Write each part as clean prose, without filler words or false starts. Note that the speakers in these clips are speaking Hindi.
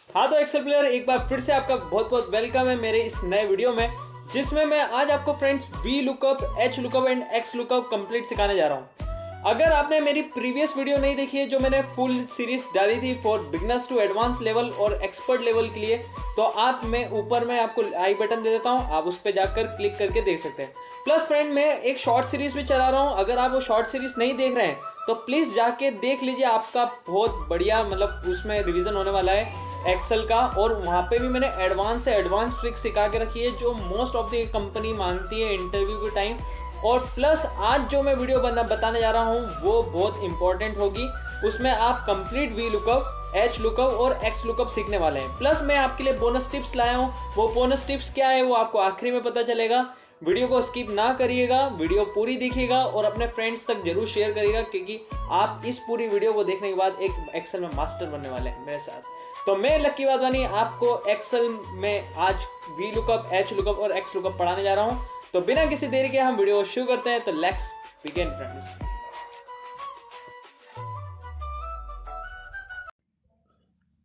हाँ तो एक्सेल प्लेयर एक बार फिर से आपका बहुत बहुत वेलकम है मेरे इस नए वीडियो में, जिसमें मैं आज आपको friends V lookup, H lookup and x lookup complete सिखाने जा रहा हूँ। अगर आपने मेरी प्रीवियस वीडियो नहीं देखी है जो मैंने फुल सीरीज डाली थी for beginners to advance level और एक्सपर्ट लेवल के लिए, तो आप मैं ऊपर में आपको आई बटन दे देता हूँ, आप उस पर जाकर क्लिक करके देख सकते हैं। प्लस फ्रेंड मैं एक शॉर्ट सीरीज भी चला रहा हूँ, अगर आप वो शॉर्ट सीरीज नहीं देख रहे हैं तो प्लीज़ जाके देख लीजिए, आपका बहुत बढ़िया मतलब उसमें रिवीजन होने वाला है एक्सेल का। और वहाँ पे भी मैंने एडवांस से एडवांस ट्रिक सिखा के रखी है जो मोस्ट ऑफ द कंपनी मांगती है इंटरव्यू के टाइम। और प्लस आज जो मैं वीडियो बताने जा रहा हूँ वो बहुत इंपॉर्टेंट होगी, उसमें आप complete V lookup, H lookup और एक्स लुकअप सीखने वाले हैं। प्लस मैं आपके लिए बोनस टिप्स लाया हूँ, वो बोनस टिप्स क्या है वो आपको आखिरी में पता चलेगा। वीडियो को स्किप ना करिएगा, वीडियो पूरी देखिएगा और अपने फ्रेंड्स तक जरूर शेयर करिएगा, क्योंकि आप इस पूरी वीडियो को देखने के बाद एक एक्सेल में मास्टर बनने वाले हैं मेरे साथ। तो मैं लक्की वाधवानी आपको एक्सेल में आज वी लुकअप, एच लुकअप और एक्स लुकअप पढ़ाने जा रहा हूं। तो बिना किसी देरी के हम वीडियो शुरू करते हैं। तो लेट्स बिगिन फ्रेंड्स।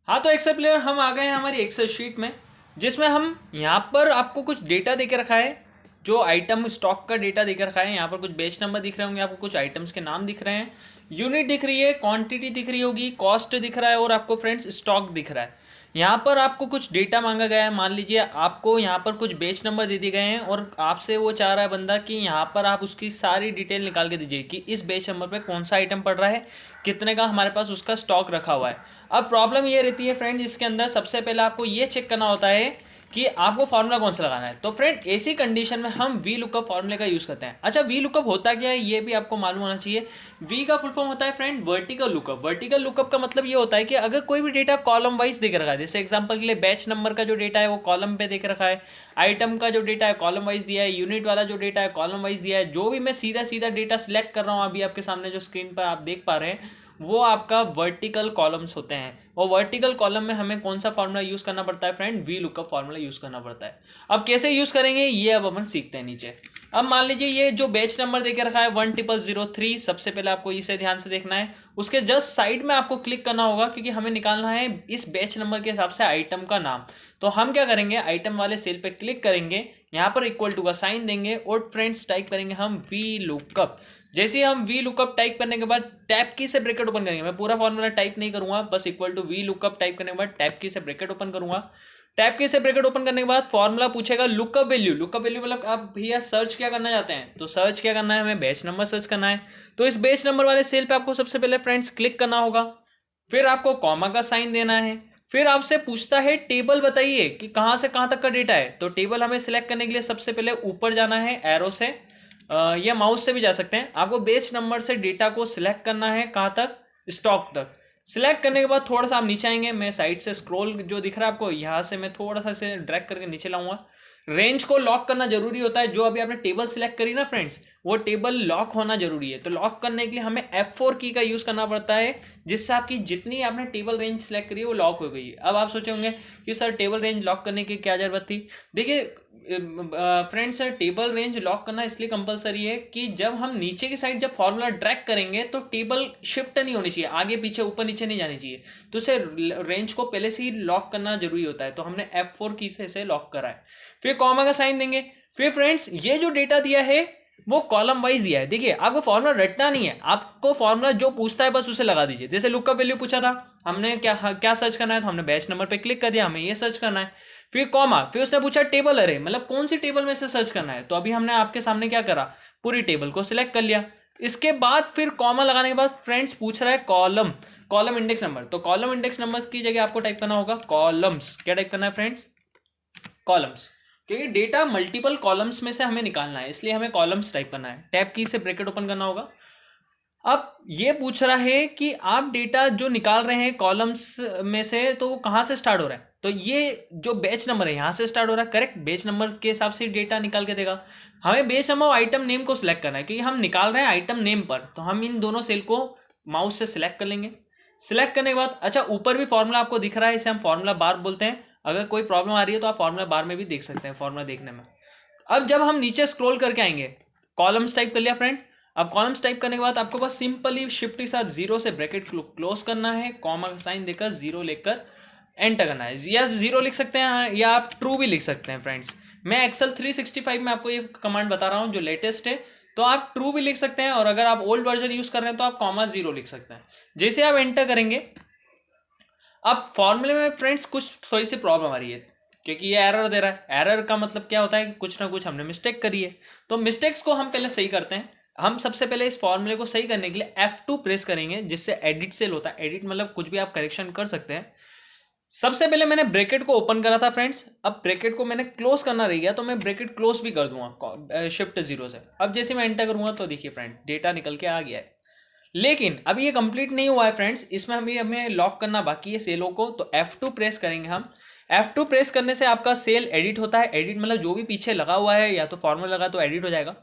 हाँ तो एक्सेल प्लेयर हम आ गए हैं हमारी एक्सेल शीट में, जिसमें हम यहाँ पर आपको कुछ डेटा देके रखा है, जो आइटम स्टॉक का डेटा देकर रखा है। यहाँ पर कुछ बेच नंबर दिख रहे होंगे आपको, कुछ आइटम्स के नाम दिख रहे हैं, यूनिट दिख रही है, क्वांटिटी दिख रही होगी, कॉस्ट दिख रहा है और आपको फ्रेंड्स स्टॉक दिख रहा है। यहाँ पर आपको कुछ डेटा मांगा गया है। मान लीजिए आपको यहाँ पर कुछ बेच नंबर दे दिए गए हैं और आपसे वो चाह रहा है बंदा कि यहाँ पर आप उसकी सारी डिटेल निकाल के दीजिए कि इस बेच नंबर पे कौन सा आइटम पड़ रहा है, कितने का हमारे पास उसका स्टॉक रखा हुआ है। अब प्रॉब्लम ये रहती है फ्रेंड्स, इसके अंदर सबसे पहले आपको ये चेक करना होता है कि आपको फॉर्मूला कौन सा लगाना है। तो फ्रेंड ऐसी कंडीशन में हम वी लुकअप फॉर्मूले का यूज करते हैं। अच्छा, वी लुकअप होता क्या है ये भी आपको मालूम होना चाहिए। वी का फुल फॉर्म होता है friend vertical lookup. Vertical lookup का मतलब ये होता है कि अगर कोई भी डेटा कॉलम वाइज देकर रखा है, जैसे एग्जांपल के लिए बैच नंबर का जो डेटा है वो कॉलम पे देकर रखा है, आइटम का जो डेटा है कॉलम वाइज दिया है, यूनिट वाला जो डेटा है कॉलम वाइज दिया है, जो भी मैं सीधा सीधा डेटा सिलेक्ट कर रहा हूँ अभी आपके सामने जो स्क्रीन पर आप देख पा रहे हैं वो आपका वर्टिकल कॉलम्स होते हैं। और वर्टिकल कॉलम में हमें कौन सा फॉर्मूला यूज करना पड़ता है friend, V lookup formula use करना पड़ता है। अब कैसे यूज करेंगे ये अब अपन सीखते हैं नीचे। अब मान लीजिए ये जो बैच नंबर देके रखा है 10003, सबसे पहले आपको इसे ध्यान से देखना है। उसके जस्ट साइड में आपको क्लिक करना होगा, क्योंकि हमें निकालना है इस बैच नंबर के हिसाब से आइटम का नाम। तो हम क्या करेंगे, आइटम वाले सेल पे क्लिक करेंगे, यहाँ पर इक्वल टू का साइन देंगे और फ्रेंड्स टाइप करेंगे हम वी लुकअप। जैसे हम वी लुकअप टाइप करने के बाद टैब की से ब्रैकेट ओपन करेंगे, मैं पूरा फॉर्मूला टाइप नहीं करूंगा, बस equal to V lookup type करने के बाद टैब की से ब्रैकेट ओपन करूंगा। टैब की से ब्रैकेट ओपन करने के बाद फॉर्मूला पूछेगा लुकअप वैल्यू। लुकअप वैल्यू मतलब आप भैया सर्च क्या करना चाहते हैं, तो सर्च क्या करना है, हमें बैच नंबर सर्च करना है। तो इस बैच नंबर वाले सेल पे आपको सबसे पहले फ्रेंड्स क्लिक करना होगा, फिर आपको कॉमा का साइन देना है, फिर आपसे पूछता है टेबल बताइए कि कहां से कहां तक का डेटा है। तो टेबल हमें सिलेक्ट करने के लिए सबसे पहले ऊपर जाना है एरो से, या माउस से भी जा सकते हैं। आपको बेच नंबर से डेटा को सिलेक्ट करना है, कहां तक, स्टॉक तक। सिलेक्ट करने के बाद थोड़ा सा आप नीचे आएंगे, मैं साइड से स्क्रॉल जो दिख रहा है आपको यहाँ से मैं थोड़ा सा इसे ड्रैग करके नीचे लाऊंगा। रेंज को लॉक करना जरूरी होता है, जो अभी आपने टेबल सिलेक्ट करी ना फ्रेंड्स, वो टेबल लॉक होना जरूरी है। तो लॉक करने के लिए हमें F4 की का यूज करना पड़ता है, जिससे आपकी जितनी आपने टेबल रेंज सिलेक्ट करी है वो लॉक हो गई है। अब आप सोचे होंगे कि सर टेबल रेंज लॉक करने की क्या जरूरत थी। देखिए फ्रेंड्स, टेबल रेंज लॉक करना इसलिए कंपलसरी है कि जब हम नीचे की साइड जब फॉर्मूला ड्रैग करेंगे तो टेबल शिफ्ट नहीं होनी चाहिए, आगे पीछे ऊपर नीचे नहीं जानी चाहिए। तो इसे रेंज को पहले से ही लॉक करना जरूरी होता है, तो हमने F4 की से इसे लॉक करा है। फिर कॉमा का साइन देंगे। फिर फ्रेंड्स ये जो डेटा दिया है वो कॉलम वाइज दिया है। देखिए आपको फॉर्मूला रटना नहीं है, आपको फॉर्मूला जो पूछता है बस उसे लगा दीजिए। जैसे लुकअप वैल्यू पूछा था, हमने क्या सर्च करना है, तो हमने बैच नंबर पे क्लिक कर दिया, हमें ये सर्च करना है। फिर कॉमा, फिर उसने पूछा टेबल अरे, मतलब कौन सी टेबल में से सर्च करना है। तो अभी हमने आपके सामने क्या करा, पूरी टेबल को सिलेक्ट कर लिया। इसके बाद फिर कॉमा लगाने के बाद फ्रेंड्स पूछ रहा है कॉलम, कॉलम इंडेक्स नंबर। तो कॉलम इंडेक्स नंबर की जगह आपको टाइप करना होगा कॉलम्स। क्या टाइप करना है फ्रेंड्स, कॉलम्स, क्योंकि डेटा मल्टीपल कॉलम्स में से हमें निकालना है, इसलिए हमें कॉलम्स टाइप करना है। टैब की से ब्रैकेट ओपन करना होगा। अब ये पूछ रहा है कि आप डेटा जो निकाल रहे हैं कॉलम्स में से, तो वो कहाँ से स्टार्ट हो रहा है। तो ये जो बैच नंबर है यहाँ से स्टार्ट हो रहा है, करेक्ट। बैच नंबर के हिसाब से डेटा निकाल के देगा। हमें बैच नंबर और आइटम नेम को सिलेक्ट करना है, क्योंकि हम निकाल रहे हैं आइटम नेम पर। तो हम इन दोनों सेल को माउस से सिलेक्ट कर लेंगे। सिलेक्ट करने के बाद अच्छा ऊपर भी फॉर्मूला आपको दिख रहा है, इसे हम फॉर्मूला बार बोलते हैं। अगर कोई प्रॉब्लम आ रही है तो आप फॉर्मूला बार में भी देख सकते हैं, फॉर्मूला देखने में। अब जब हम नीचे स्क्रॉल करके आएंगे, कॉलम्स टाइप कर लिया फ्रेंड। अब कॉलम्स टाइप करने के बाद आपको बस सिंपली शिफ्ट के साथ जीरो से ब्रैकेट क्लोज करना है, कॉमा का साइन देकर जीरो लेकर एंटर करना है, या 0 लिख सकते हैं या आप ट्रू भी लिख सकते हैं फ्रेंड्स। मैं एक्सेल 365 में आपको ये कमांड बता रहा हूँ जो लेटेस्ट है, तो आप ट्रू भी लिख सकते हैं, और अगर आप ओल्ड वर्जन यूज कर रहे हैं तो आप कॉमा 0 लिख सकते हैं। जैसे आप एंटर करेंगे, अब फॉर्मूले में फ्रेंड्स कुछ थोड़ी सी प्रॉब्लम आ रही है, क्योंकि ये एरर दे रहा है। एरर का मतलब क्या होता है कि कुछ ना कुछ हमने मिस्टेक करी है। तो मिस्टेक्स को हम पहले सही करते हैं। हम सबसे पहले इस फॉर्मूले को सही करने के लिए F2 प्रेस करेंगे, जिससे एडिट सेल होता है। एडिट मतलब कुछ भी आप करेक्शन कर सकते हैं। सबसे पहले मैंने ब्रैकेट को ओपन करा था फ्रेंड्स, अब ब्रैकेट को मैंने क्लोज करना रह गया, तो मैं ब्रैकेट क्लोज भी कर दूंगा शिफ्ट 0 से। अब जैसे मैं एंटर करूंगा तो देखिए फ्रेंड डेटा निकल के आ गया है। लेकिन अभी ये कंप्लीट नहीं हुआ है फ्रेंड्स, इसमें हमें लॉक करना बाकी है सेलों को। तो F2 प्रेस करेंगे हम। F2 प्रेस करने से आपका सेल एडिट होता है। एडिट मतलब जो भी पीछे लगा हुआ है या तो फॉर्मूला लगा तो एडिट हो जाएगा।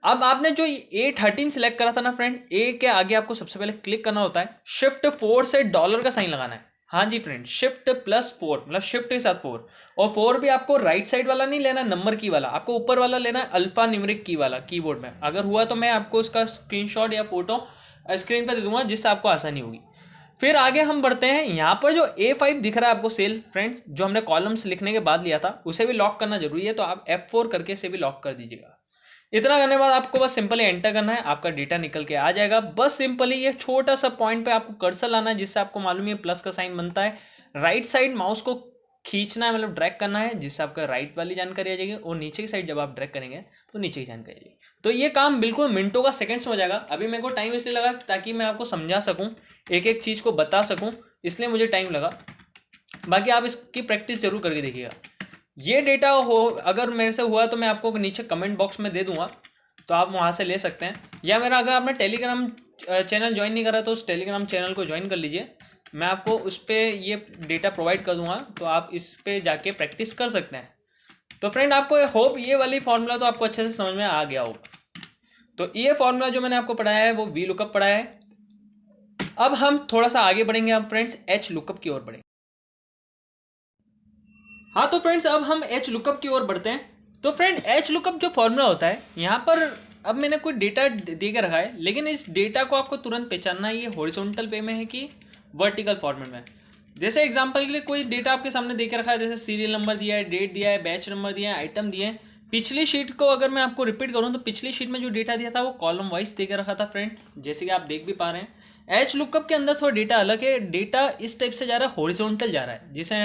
अब आपने जो A13 सिलेक्ट करा था ना फ्रेंड, ए के आगे आपको सबसे पहले क्लिक करना होता है, शिफ्ट 4 से डॉलर का साइन लगाना है। हाँ जी फ्रेंड, शिफ्ट +4 मतलब शिफ्ट के साथ 4, और 4 भी आपको राइट साइड वाला नहीं लेना, नंबर की वाला आपको ऊपर वाला लेना है, अल्फा न्यूमेरिक की वाला कीबोर्ड में। अगर हुआ तो मैं आपको उसका स्क्रीनशॉट या फोटो स्क्रीन पर दे दूंगा, जिससे आपको आसानी होगी। फिर आगे हम बढ़ते हैं। यहाँ पर जो A5 दिख रहा है आपको सेल फ्रेंड्स, जो हमने कॉलम्स लिखने के बाद लिया था, उसे भी लॉक करना जरूरी है, तो आप F4 करके इसे भी लॉक कर दीजिएगा। इतना करने के बाद आपको बस सिंपली एंटर करना है, आपका डेटा निकल के आ जाएगा। बस सिंपली ये छोटा सा पॉइंट पे आपको कर्सर लाना है, जिससे आपको मालूम है प्लस का साइन बनता है। राइट साइड माउस को खींचना है, मतलब ड्रैग करना है, जिससे आपका राइट वाली जानकारी आ जाएगी, और नीचे की साइड जब आप ड्रैग करेंगे तो नीचे की जानकारी आ जाएगी। तो ये काम बिल्कुल मिनटों का सेकंड्स में हो जाएगा। अभी मेरे को टाइम इसलिए लगा ताकि मैं आपको समझा सकूं, एक एक चीज़ को बता सकूं, इसलिए मुझे टाइम लगा। बाकी आप इसकी प्रैक्टिस जरूर करके देखिएगा। ये डेटा हो अगर मेरे से हुआ तो मैं आपको नीचे कमेंट बॉक्स में दे दूंगा, तो आप वहाँ से ले सकते हैं। या मेरा अगर आपने टेलीग्राम चैनल ज्वाइन नहीं करा तो उस टेलीग्राम चैनल को ज्वाइन कर लीजिए, मैं आपको उस पर ये डेटा प्रोवाइड कर दूंगा, तो आप इस पर जाके प्रैक्टिस कर सकते हैं। तो फ्रेंड आपको होप ये वाली फॉर्मूला तो आपको अच्छे से समझ में आ गया होगा। तो ये फॉर्मूला जो मैंने आपको पढ़ाया है वो वी लुकअप पढ़ाया है। अब हम थोड़ा सा आगे बढ़ेंगे, अब फ्रेंड्स एच लुकअप की ओर बढ़ेंगे। हाँ तो फ्रेंड्स अब हम एच लुकअप की ओर बढ़ते हैं। तो फ्रेंड एच लुकअप जो फॉर्मूला होता है, यहाँ पर अब मैंने कोई डेटा दे के रखा है, लेकिन इस डेटा को आपको तुरंत पहचानना है ये हॉरिजॉन्टल वे में है कि वर्टिकल फॉर्मेट में। जैसे एग्जांपल के लिए कोई डेटा आपके सामने दे के रखा है, जैसे सीरियल नंबर दिया है, डेट दिया है, बैच नंबर दिया है, आइटम दिए हैं। पिछली शीट को अगर मैं आपको रिपीट करूँ तो पिछली शीट में जो डेटा दिया था वो कॉलम वाइज दे के रखा था फ्रेंड, जैसे कि आप देख भी पा रहे हैं। एच लुकअप के अंदर थोड़ा डेटा अलग है, डेटा इस टाइप से जा रहा है, हॉरिजॉन्टल जा रहा है, जिसे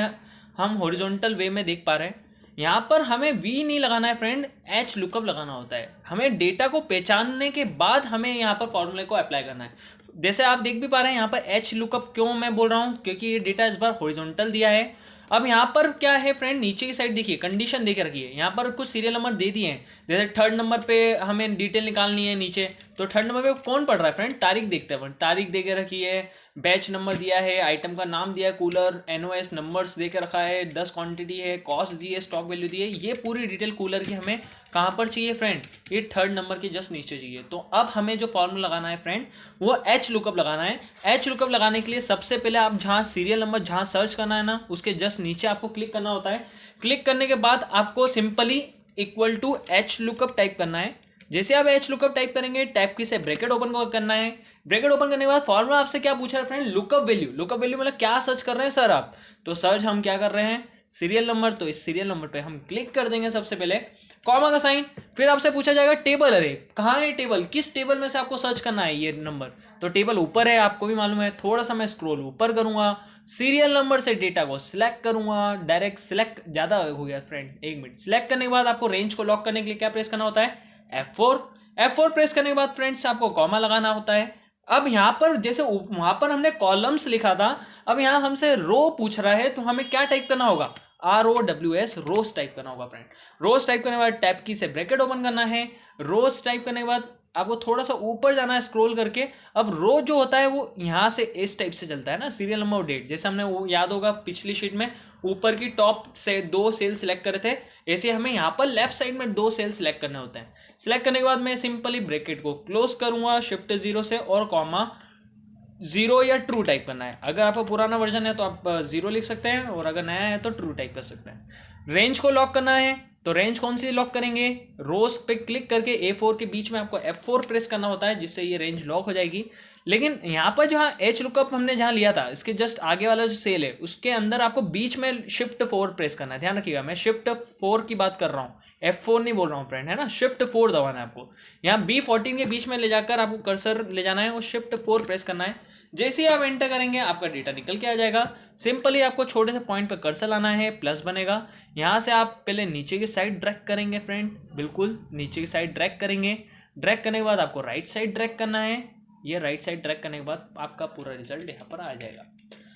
हम हॉरिजॉन्टल वे में देख पा रहे हैं। यहाँ पर हमें वी नहीं लगाना है फ्रेंड, एच लुकअप लगाना होता है। हमें डेटा को पहचानने के बाद हमें यहाँ पर फॉर्मूले को अप्लाई करना है। जैसे आप देख भी पा रहे हैं यहाँ पर एच लुकअप क्यों मैं बोल रहा हूँ, क्योंकि ये डेटा इस बार हॉरिजॉन्टल दिया है। अब यहाँ पर क्या है फ्रेंड, नीचे की साइड देखिए कंडीशन दे के रखी है, यहाँ पर कुछ सीरियल नंबर दे दिए हैं। जैसे थर्ड नंबर पे हमें डिटेल निकालनी है नीचे, तो थर्ड नंबर पे कौन पढ़ रहा है फ्रेंड, तारीख देखते हैं। तारीख दे के रखी है, बैच नंबर दिया है, आइटम का नाम दिया है, कूलर एनओएस नंबर्स दे के रखा है, 10 क्वांटिटी है, कॉस्ट दी है, स्टॉक वैल्यू दी है। ये पूरी डिटेल कूलर की हमें कहाँ पर चाहिए फ्रेंड, ये थर्ड नंबर के जस्ट नीचे चाहिए। तो अब हमें जो फॉर्मूला लगाना है फ्रेंड वो एच लुकअप लगाना है। एच लुकअप लगाने के लिए सबसे पहले आप जहाँ सीरियल नंबर जहाँ सर्च करना है ना, उसके जस्ट नीचे आपको क्लिक करना होता है। क्लिक करने के बाद आपको simply equal to H lookup type करना है। जैसे आप एच लुकअप टाइप करेंगे, टैब की से ब्रैकेट ओपन करना है। ब्रैकेट ओपन करने के बाद फॉर्मूला आपसे क्या पूछा है friend, lookup value. Lookup value मतलब क्या सर्च कर रहे हैं सर आप, तो सर्च हम क्या कर रहे हैं, सीरियल नंबर। तो इस सीरियल नंबर पे हम क्लिक कर देंगे सबसे पहले, कॉमा का साइन। फिर आपसे पूछा जाएगा टेबल, अरे कहाँ है टेबल, किस टेबल में से आपको सर्च करना है ये नंबर। तो टेबल ऊपर है, आपको भी मालूम है। थोड़ा सा मैं स्क्रॉल ऊपर करूंगा, सीरियल नंबर से डेटा को सिलेक्ट करूंगा, डायरेक्ट सिलेक्ट ज्यादा हो गया फ्रेंड, 1 मिनट। सिलेक्ट करने के बाद आपको रेंज को लॉक करने के लिए क्या प्रेस करना होता है, F4। F4 प्रेस करने के बाद फ्रेंड्स आपको कॉमा लगाना होता है। अब यहाँ पर जैसे वहां पर हमने कॉलम्स लिखा था, अब यहाँ हमसे रो पूछ रहा है, तो हमें क्या टाइप करना होगा, ROWS, रोज टाइप करना होगा फ्रेंड। रोज टाइप करने के बाद टैब की से ब्रैकेट ओपन करना है। रोज टाइप करने के बाद आपको थोड़ा सा ऊपर जाना है स्क्रॉल करके। अब रो जो होता है वो यहाँ से इस टाइप से चलता है ना, सीरियल नंबर और डेट। जैसे हमने वो याद होगा पिछली शीट में ऊपर की टॉप से 2 सेल सिलेक्ट करे थे, ऐसे हमें यहाँ पर लेफ्ट साइड में 2 सेल सिलेक्ट करने होते हैं। सिलेक्ट करने के बाद मैं सिंपली ब्रैकेट को क्लोज करूंगा शिफ्ट 0 से, और कॉमा 0 या ट्रू टाइप करना है। अगर आपका पुराना वर्जन है तो आप 0 लिख सकते हैं, और अगर नया है तो ट्रू टाइप कर सकते हैं। रेंज को लॉक करना है, तो रेंज कौन सी लॉक करेंगे, रोज पे क्लिक करके A4 के बीच में आपको F4 प्रेस करना होता है, जिससे ये रेंज लॉक हो जाएगी। लेकिन यहाँ पर जहाँ एच लुकअप हमने जहाँ लिया था, इसके जस्ट आगे वाला जो सेल है उसके अंदर आपको बीच में शिफ्ट 4 प्रेस करना है। ध्यान रखिएगा, मैं शिफ्ट 4 की बात कर रहा हूँ, F4 नहीं बोल रहा हूँ फ्रेंड, है ना। शिफ्ट 4 दबाना है आपको, यहाँ B14 के बीच में ले जाकर आपको कर्सर ले जाना है और शिफ्ट 4 प्रेस करना है। जैसे ही आप एंटर करेंगे आपका डेटा निकल के आ जाएगा। सिंपली आपको छोटे से पॉइंट पर कर्सर लाना है, प्लस बनेगा, यहाँ से आप पहले नीचे की साइड ड्रैग करेंगे फ्रेंड, बिल्कुल नीचे की साइड ड्रैग करेंगे। ड्रैग करने के बाद आपको राइट साइड ड्रैग करना है, ये राइट साइड ड्रैग करने के बाद आपका पूरा रिजल्ट यहाँ पर आ जाएगा।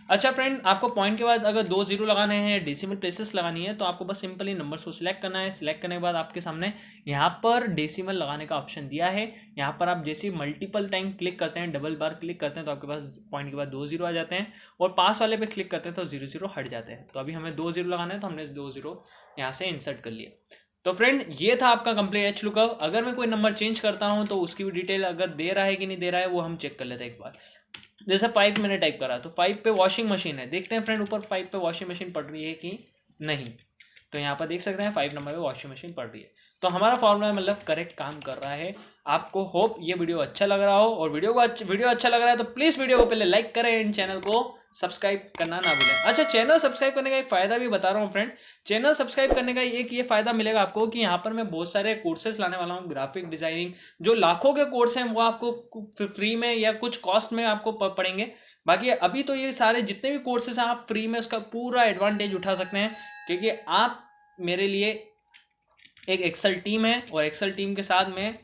अच्छा फ्रेंड, आपको पॉइंट के बाद अगर 2 जीरो लगाने हैं, डेसिमल प्लेसेस लगानी है, तो आपको बस सिंपली नंबर्स को सिलेक्ट करना है। सिलेक्ट करने के बाद आपके सामने यहाँ पर डेसिमल लगाने का ऑप्शन दिया है। यहाँ पर आप जैसे मल्टीपल टाइम क्लिक करते हैं, डबल बार क्लिक करते हैं, तो आपके पास पॉइंट के बाद 2 जीरो आ जाते हैं, और पास वाले पे क्लिक करते हैं तो 0 0 हट जाते हैं। तो अभी हमें 2 जीरो लगाना है, तो हमने 2 जीरो यहाँ से इंसर्ट कर लिए। तो फ्रेंड ये था आपका कंप्लीट एच लुकअप। अगर मैं कोई नंबर चेंज करता हूँ तो उसकी भी डिटेल अगर दे रहा है कि नहीं दे रहा है वो हम चेक कर लेते हैं एक बार। जैसे 5 मैंने टाइप करा तो 5 पे वॉशिंग मशीन है, देखते हैं फ्रेंड ऊपर 5 पे वॉशिंग मशीन पड़ रही है कि नहीं। तो यहाँ पर देख सकते हैं 5 नंबर पे वॉशिंग मशीन पड़ रही है। तो हमारा फॉर्मूला मतलब करेक्ट काम कर रहा है। आपको होप ये वीडियो अच्छा लग रहा हो, और वीडियो अच्छा लग रहा है तो प्लीज़ वीडियो को पहले लाइक करें एंड चैनल को सब्सक्राइब करना ना भूलें। अच्छा, चैनल सब्सक्राइब करने का एक फ़ायदा भी बता रहा हूँ फ्रेंड। चैनल सब्सक्राइब करने का एक ये फ़ायदा मिलेगा आपको कि यहाँ पर मैं बहुत सारे कोर्सेज लाने वाला हूँ, ग्राफिक डिज़ाइनिंग, जो लाखों के कोर्स हैं वो आपको फ्री में या कुछ कॉस्ट में आपको पड़ेंगे। बाकी अभी तो ये सारे जितने भी कोर्सेज हैं आप फ्री में उसका पूरा एडवांटेज उठा सकते हैं, क्योंकि आप मेरे लिए एक एक्सेल टीम है, और एक्सेल टीम के साथ में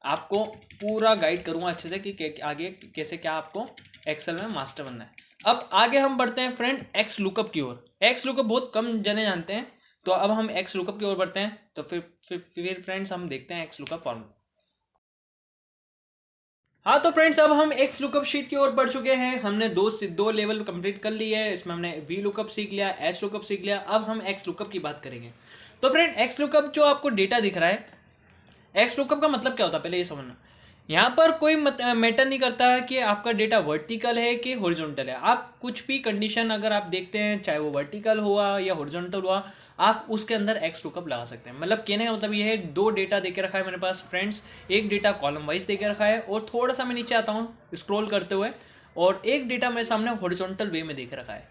आपको पूरा गाइड करूंगा अच्छे से कि आगे कैसे क्या आपको एक्सेल में मास्टर बनना है। अब आगे हम बढ़ते हैं फ्रेंड एक्स लुकअप की ओर। एक्स लुकअप बहुत कम जने जानते हैं, तो अब हम एक्स लुकअप की ओर बढ़ते हैं। तो फिर फ्रेंड्स हम देखते हैं एक्स लुकअप फॉर्मूला। हाँ तो फ्रेंड्स, अब हम एक्स लुकअप शीट की ओर बढ़ चुके हैं। हमने दो लेवल कंप्लीट कर ली है। इसमें हमने वी लुकअप सीख लिया, एच लुकअप सीख लिया। अब हम एक्स लुकअप की बात करेंगे। तो फ्रेंड एक्स लुकअप जो आपको डेटा दिख रहा है, एक्स लुकअप का मतलब क्या होता है पहले ये समझना। यहाँ पर कोई मैटर नहीं करता कि आपका डेटा वर्टिकल है कि हॉरिजॉन्टल है। आप कुछ भी कंडीशन अगर आप देखते हैं, चाहे वो वर्टिकल हुआ या हॉरिजॉन्टल हुआ, आप उसके अंदर एक्स लुकअप लगा सकते हैं। मतलब कहने का मतलब ये है, 2 डेटा देके रखा है मेरे पास फ्रेंड्स। एक डेटा कॉलम वाइज देके रखा है, और थोड़ा सा मैं नीचे आता हूँ स्क्रॉल करते हुए, और एक डेटा मेरे सामने हॉरिजॉन्टल वे में देके रखा है।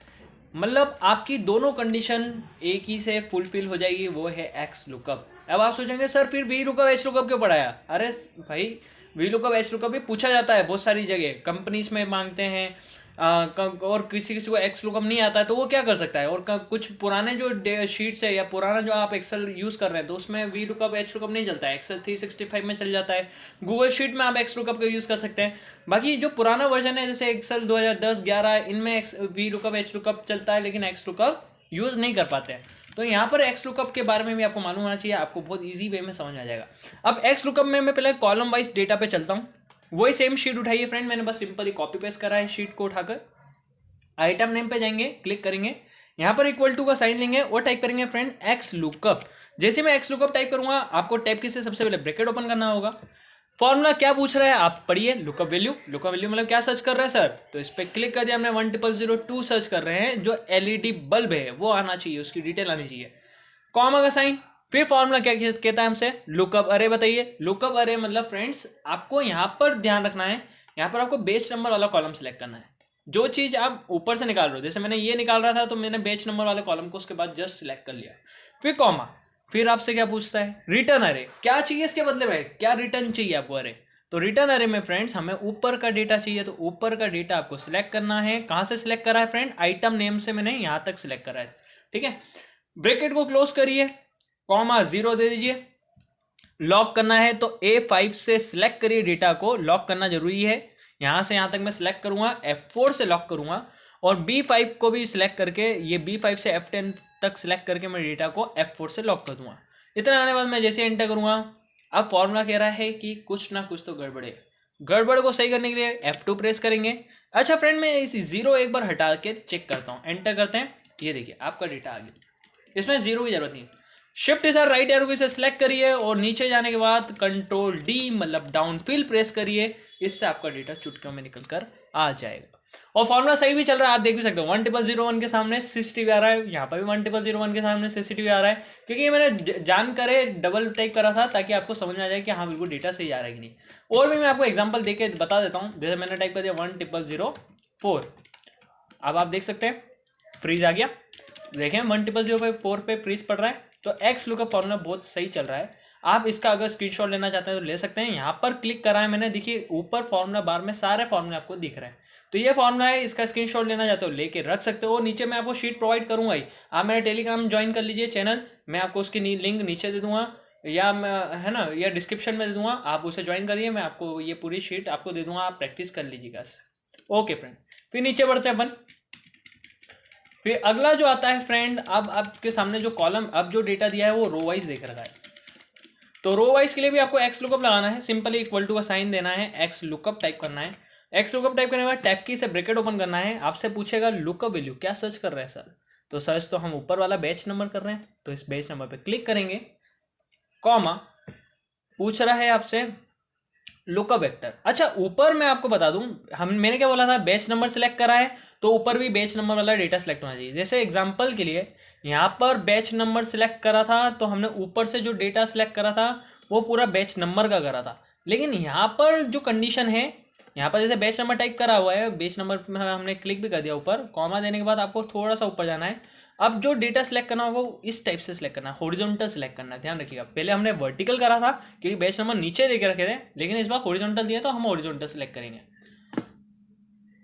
मतलब आपकी दोनों कंडीशन एक ही से फुलफिल हो जाएगी, वो है एक्स लुकअप। अब आप सोचेंगे सर फिर वी लुकअप एच लुकअप क्यों पढ़ाया। अरे भाई, वी लुकअप एच लुकअप भी पूछा जाता है बहुत सारी जगह, कंपनीज में मांगते हैं, और किसी को एक्स लुकअप नहीं आता है तो वो क्या कर सकता है। और कुछ पुराने जो शीट्स है या पुराना जो आप एक्सेल यूज़ कर रहे हैं तो उसमें वी लुकअप एच लुकअप नहीं चलता है, एक्सेल 365 में चल जाता है। गूगल शीट में आप एक्स लुकअप का यूज़ कर सकते हैं। बाकी जो पुराना वर्जन है जैसे एक्सेल 2010-11, इनमें वी लुकअप एच लुकअप चलता है, लेकिन एक्स लुकअप यूज़ नहीं कर पाते हैं। तो यहाँ पर एक्स लुकअप के बारे में भी आपको मालूम होना चाहिए, आपको बहुत इजी वे में समझ आ जाएगा। अब एक्स लुकअप में मैं पहले कॉलम वाइज डेटा पे चलता हूँ। वही सेम शीट उठाइए फ्रेंड, मैंने बस सिंपली कॉपी पेस्ट करा है शीट को उठाकर। आइटम नेम पे जाएंगे, क्लिक करेंगे, यहाँ पर इक्वल टू का साइन लेंगे और टाइप करेंगे फ्रेंड एक्स लुकअप। जैसे मैं एक्स लुकअप टाइप करूंगा, आपको टैब की से सबसे पहले ब्रैकेट ओपन करना होगा। फॉर्मूला क्या पूछ रहा है आप पढ़िए, लुकअप वैल्यू। लुकअप वैल्यू मतलब क्या सर्च कर रहा है सर, तो इस पर क्लिक कर दिया हमने। 1002 सर्च कर रहे हैं, जो एलईडी बल्ब है वो आना चाहिए, उसकी डिटेल आनी चाहिए। कॉमा का साइन, फिर फॉर्मूला क्या कहता है हमसे, लुकअप अरे। बताइए लुकअप अरे मतलब फ्रेंड्स आपको यहाँ पर ध्यान रखना है, यहाँ पर आपको बेच नंबर वाला कॉलम सेलेक्ट करना है। जो चीज आप ऊपर से निकाल रहे हो, जैसे मैंने ये निकाल रहा था तो मैंने बेच नंबर वाले कॉलम को उसके बाद जस्ट सिलेक्ट कर लिया। फिर कॉमा, फिर आपसे क्या पूछता है, रिटर्न अरे। क्या चाहिए इसके बदले में, क्या रिटर्न चाहिए आपको अरे। तो रिटर्न अरे में फ्रेंड्स हमें ऊपर का डेटा चाहिए, तो ऊपर का डेटा आपको सिलेक्ट करना है। कहाँ से सिलेक्ट करा है फ्रेंड, आइटम नेम से मैंने यहाँ तक सिलेक्ट करा है, ठीक है। ब्रैकेट को क्लोज करिए, कॉमा 0 दे दीजिए। लॉक करना है तो A5 से सिलेक्ट करिए, डेटा को लॉक करना जरूरी है। यहां से यहां तक मैं सिलेक्ट करूंगा, F4 से लॉक करूंगा, और B5 को भी सिलेक्ट करके, ये B5 से F10 तक सिलेक्ट करके मैं डेटा को F4 से लॉक कर दूंगा। इतना आने के बाद मैं जैसे एंटर करूंगा, अब फॉर्मूला कह रहा है कि कुछ ना कुछ तो गड़बड़ है। गड़बड़ को सही करने के लिए F2 प्रेस करेंगे। अच्छा फ्रेंड, मैं इस 0 एक बार हटा के चेक करता हूँ, एंटर करते हैं, ये देखिए आपका डेटा आ गया, इसमें 0 की जरूरत नहीं। शिफ्ट सर राइट एरो की से सिलेक्ट करिए, और नीचे जाने के बाद कंट्रोल D मतलब डाउन फिल प्रेस करिए, इससे आपका डेटा चुटकियों में निकल कर आ जाएगा। और फॉर्मूला सही भी चल रहा है, आप देख भी सकते हो 1001 के सामने CCTV आ रहा है, यहाँ पर भी 1001 के सामने CCTV आ रहा है, क्योंकि ये मैंने जान करे डबल टाइप करा था ताकि आपको समझ में आ जाए कि हाँ बिल्कुल डेटा सही आ रहा है कि नहीं। और भी मैं आपको एग्जाम्पल दे के बता देता हूँ। जैसे मैंने टाइप कर दिया 1004, अब आप देख सकते हैं फ्रीज आ गया। देखें 1004 पे फ्रीज पड़ रहा है, तो एक्स लुकअप फॉर्मूला बहुत सही चल रहा है। आप इसका अगर स्क्रीनशॉट लेना चाहते हैं तो ले सकते हैं। यहाँ पर क्लिक करा है मैंने, देखिए ऊपर फॉर्मूला बार में सारे फॉर्मूले आपको दिख रहे हैं। तो ये फॉर्मूला है, इसका स्क्रीनशॉट लेना चाहते हो लेके रख सकते हो। नीचे मैं आपको शीट प्रोवाइड करूंगा ही, आप मेरा टेलीग्राम ज्वाइन कर लीजिए चैनल, मैं आपको उसकी लिंक नीचे दे दूंगा या है ना, या डिस्क्रिप्शन में दे दूंगा, आप उसे ज्वाइन करिए, मैं आपको ये पूरी शीट आपको दे दूंगा, आप प्रैक्टिस कर लीजिएगा। ओके फ्रेंड, फिर नीचे बढ़ते हैं अपन। फिर अगला जो आता है फ्रेंड, अब आपके सामने जो कॉलम, अब जो डेटा दिया है वो रो वाइज देख रखा है। तो रो वाइज के लिए भी आपको एक्स लुकअप लगाना है, सिंपली इक्वल टू का साइन देना है, एक्स लुकअप टाइप करना है। एक्स लुकअप टाइप करने के बाद टैब की से ब्रैकेट ओपन करना है। आपसे पूछेगा लुकअप वैल्यू क्या सर्च कर रहे हैं सर, तो सर्च तो हम ऊपर वाला बैच नंबर कर रहे हैं, तो इस बैच नंबर पे क्लिक करेंगे, कॉमा पूछ रहा है आपसे लुकअप वेक्टर। अच्छा ऊपर मैं आपको बता दूं, मैंने क्या बोला था, बैच नंबर सिलेक्ट करा है तो ऊपर भी बैच नंबर वाला डेटा सिलेक्ट होना चाहिए। जैसे एग्जांपल के लिए यहाँ पर बैच नंबर सिलेक्ट करा था, तो हमने ऊपर से जो डेटा सिलेक्ट करा था वो पूरा बैच नंबर का करा था। लेकिन यहाँ पर जो कंडीशन है, यहाँ पर जैसे बैच नंबर टाइप करा हुआ है, बैच नंबर में हमने क्लिक भी कर दिया ऊपर, कॉमा देने के बाद आपको थोड़ा सा ऊपर जाना है। अब जो डेटा सेलेक्ट करना होगा वो इस टाइप से सिलेक्ट करना है, हॉरिजॉन्टल सेलेक्ट करना है, ध्यान रखिएगा। पहले हमने वर्टिकल करा था क्योंकि बैच नंबर नीचे देके रखे थे, लेकिन इस बार हॉरिजॉन्टल दिया तो हम हॉरिजॉन्टल सेलेक्ट करेंगे।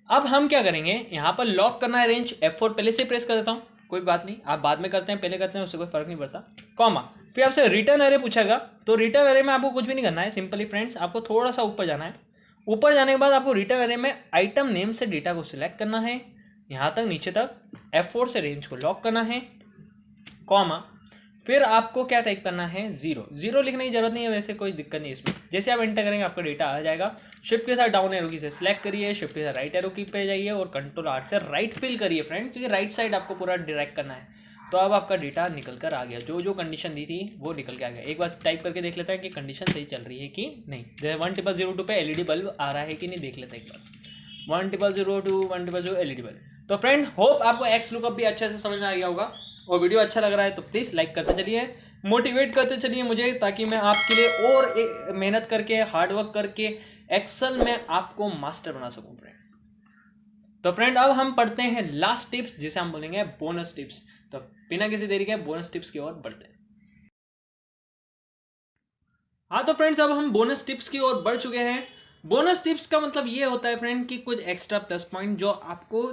अब हम क्या करेंगे, यहाँ पर लॉक करना है रेंज, F4 पहले से प्रेस कर देता हूँ, कोई बात नहीं, आप बाद में करते हैं पहले करते हैं उससे कोई फर्क नहीं पड़ता, कॉमा। फिर आपसे रिटर्न अरे पूछेगा, तो रिटर्न अरे में आपको कुछ भी नहीं करना है, सिंपली फ्रेंड्स आपको थोड़ा सा ऊपर जाना है। ऊपर जाने के बाद आपको रिटर्न अरे में आइटम नेम से डेटा को सिलेक्ट करना है, यहाँ तक नीचे तक, F4 से रेंज को लॉक करना है, कॉमा। फिर आपको क्या टाइप करना है, 0 लिखने की जरूरत नहीं है, वैसे कोई दिक्कत नहीं इसमें। जैसे आप एंटर करेंगे आपका डेटा आ जाएगा। शिफ्ट के साथ डाउन एरो की से सिलेक्ट करिए, शिफ्ट के साथ राइट एरो की पे जाइए और कंट्रोल आर से राइट फिल करिए फ्रेंड, क्योंकि राइट साइड आपको पूरा डायरेक्ट करना है। तो अब आपका डेटा निकल कर आ गया, जो जो कंडीशन दी थी वो निकल के आ गया। एक बार टाइप करके देख लेते हैं कि कंडीशन सही चल रही है कि नहीं। जैसे 1002 पे LED बल्ब आ रहा है कि नहीं देख लेते हैं एक बार, 1002 1002 LED बल्ब। तो फ्रेंड होप आपको एक्स लुकअप भी अच्छे से समझ में आ गया होगा, और वीडियो अच्छा लग रहा है तो प्लीज़ लाइक करते चलिए, मोटिवेट करते चलिए मुझे, ताकि मैं आपके लिए और मेहनत करके हार्डवर्क करके एक्सेल में आपको मास्टर बना सकूं फ्रेंड। तो फ्रेंड अब हम पढ़ते हैं लास्ट टिप्स, जिसे हम बोलेंगे बोनस टिप्स। तो बिना किसी देरी के बोनस टिप्स की ओर बढ़ते हैं। हाँ तो फ्रेंड्स अब हम बोनस टिप्स की ओर बढ़ चुके हैं। बोनस टिप्स का मतलब ये होता है फ्रेंड कि कुछ एक्स्ट्रा प्लस पॉइंट जो आपको,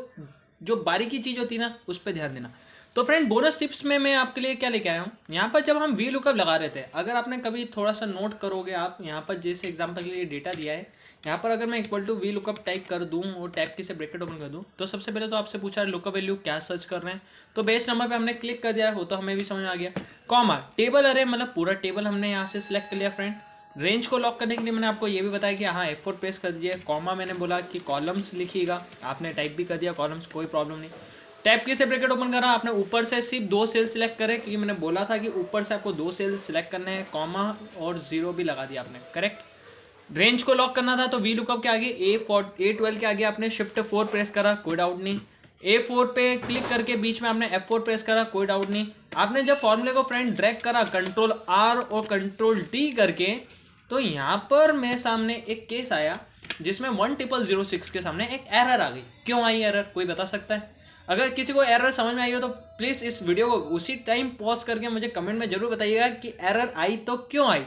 जो बारीकी चीज़ होती है ना उस पर ध्यान देना। तो फ्रेंड बोनस टिप्स में मैं आपके लिए क्या लेके आया हूँ, यहाँ पर जब हम वी लुकअप लगा रहे थे, अगर आपने कभी थोड़ा सा नोट करोगे आप, यहाँ पर जैसे एग्जांपल के लिए डेटा दिया है, यहाँ पर अगर मैं equal to V lookup type कर दूँ और टैब की से ब्रैकेट ओपन कर दूँ, तो सबसे पहले तो आपसे पूछा लुकअप वैल्यू क्या सर्च कर रहे हैं, तो बेस नंबर पे हमने क्लिक कर दिया, वो तो हमें भी समझ में आ गया। कॉमा टेबल अरे, मतलब पूरा टेबल हमने यहाँ से सिलेक्ट कर लिया फ्रेंड। रेंज को लॉक करने के लिए मैंने आपको ये भी बताया कि हाँ F4 प्रेस कर दीजिए, कॉमा मैंने बोला कि कॉलम्स लिखिएगा, आपने टाइप भी कर दिया कॉलम्स, कोई प्रॉब्लम नहीं। टैब की से ब्रैकेट ओपन करा, आपने ऊपर से सिर्फ 2 सेल सिलेक्ट करे, क्योंकि मैंने बोला था कि ऊपर से आपको 2 सेल सिलेक्ट करने हैं, कॉमा और 0 भी लगा दिया आपने, करेक्ट। रेंज को लॉक करना था तो वी लुकअप के आगे A12 के आगे आपने शिफ्ट 4 प्रेस करा, कोई डाउट नहीं। A4 पे क्लिक करके बीच में आपने F4 प्रेस करा, कोई डाउट नहीं। आपने जब फॉर्मूले को फ्रेंड ड्रैग करा कंट्रोल R और कंट्रोल D करके, तो यहाँ पर मेरे सामने एक केस आया जिसमें 1006 के सामने एक एरर आ गई। क्यों आई एरर, कोई बता सकता है? अगर किसी को एरर समझ में आई हो तो प्लीज़ इस वीडियो को उसी टाइम पॉज करके मुझे कमेंट में जरूर बताइएगा कि एरर आई तो क्यों आई।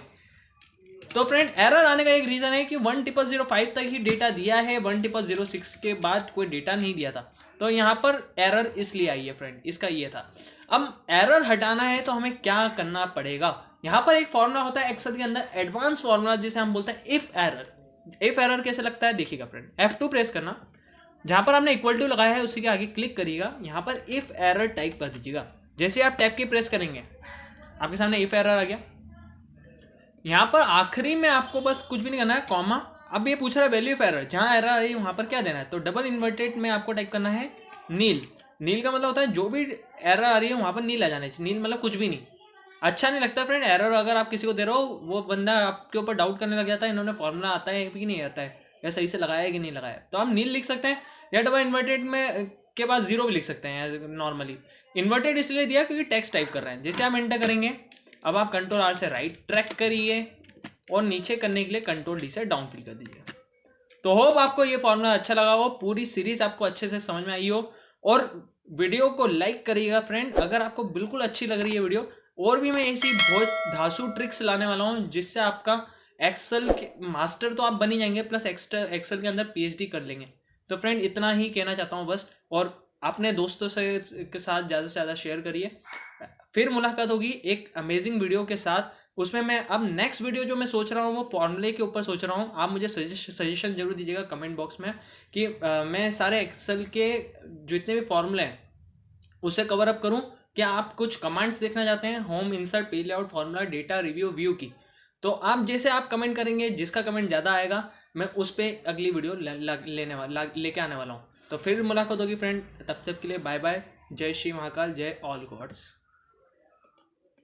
तो फ्रेंड एरर आने का एक रीज़न है कि 1005 तक ही डेटा दिया है, 1006 के बाद कोई डेटा नहीं दिया था, तो यहाँ पर एरर इसलिए आई है फ्रेंड, इसका ये था। अब एरर हटाना है तो हमें क्या करना पड़ेगा, यहाँ पर एक फॉर्मूला होता है एक्सेल के अंदर, एडवांस फॉर्मूला, जिसे हम बोलते हैं इफ एरर। इफ एरर कैसे लगता है देखिएगा फ्रेंड, F2 प्रेस करना, जहाँ पर आपने इक्वल टू लगाया है उसी के आगे क्लिक करिएगा, यहाँ पर इफ एरर टाइप कर दीजिएगा। जैसे आप टैब की प्रेस करेंगे आपके सामने इफ एरर आ गया। यहाँ पर आखिरी में आपको बस कुछ भी नहीं करना है, कॉमा। अब ये पूछ रहा है वैल्यू ऑफ एरर, जहाँ एरर आई वहाँ पर क्या देना है, तो डबल इन्वर्टेड में आपको टाइप करना है नील। नील का मतलब होता है जो भी एरर आ रही है वहाँ पर नील आ जाना चाहिए, नील मतलब कुछ भी नहीं। अच्छा नहीं लगता फ्रेंड एरर अगर आप किसी को दे रहे हो, वो बंदा आपके ऊपर डाउट करने लग जाता है, इन्होंने फॉर्मूला आता है कि नहीं आता है, या सही से लगाया है कि नहीं लगाया। तो आप नील लिख सकते हैं, या डबल इन्वर्टेड में के बाद जीरो भी लिख सकते हैं नॉर्मली। इन्वर्टेड इसलिए दिया क्योंकि टेक्स्ट टाइप कर रहे हैं। जैसे आप एंटर करेंगे, अब आप कंट्रोल आर से राइट ट्रैक करिए और नीचे करने के लिए कंट्रोल डी से डाउन क्लिक कर दीजिए। तो होप आपको ये फॉर्मूला अच्छा लगा हो, पूरी सीरीज आपको अच्छे से समझ में आई हो। और वीडियो को लाइक करिएगा फ्रेंड अगर आपको बिल्कुल अच्छी लग रही है वीडियो। और भी मैं ऐसी बहुत धांसू ट्रिक्स लाने वाला हूँ जिससे आपका एक्सेल के मास्टर तो आप बन ही जाएंगे, प्लस एक्सेल के अंदर पीएचडी कर लेंगे। तो फ्रेंड इतना ही कहना चाहता हूँ बस, और अपने दोस्तों के साथ ज़्यादा से ज़्यादा शेयर करिए। फिर मुलाकात होगी एक अमेजिंग वीडियो के साथ। उसमें मैं अब नेक्स्ट वीडियो जो मैं सोच रहा हूँ वो फॉर्मूले के ऊपर सोच रहा हूँ। आप मुझे सजेशन जरूर दीजिएगा कमेंट बॉक्स में कि मैं सारे एक्सेल के जितने भी फॉर्मूले हैं उसे कवर अप करूँ। क्या आप कुछ कमांड्स देखना चाहते हैं home, insert, page layout, formula, data, review, view की? तो आप जैसे आप कमेंट करेंगे, जिसका कमेंट ज़्यादा आएगा मैं उस पर अगली वीडियो लेके आने वाला हूँ। तो फिर मुलाकात होगी फ्रेंड, तब तक के लिए बाय बाय। जय श्री महाकाल, जय ऑल गॉड्स।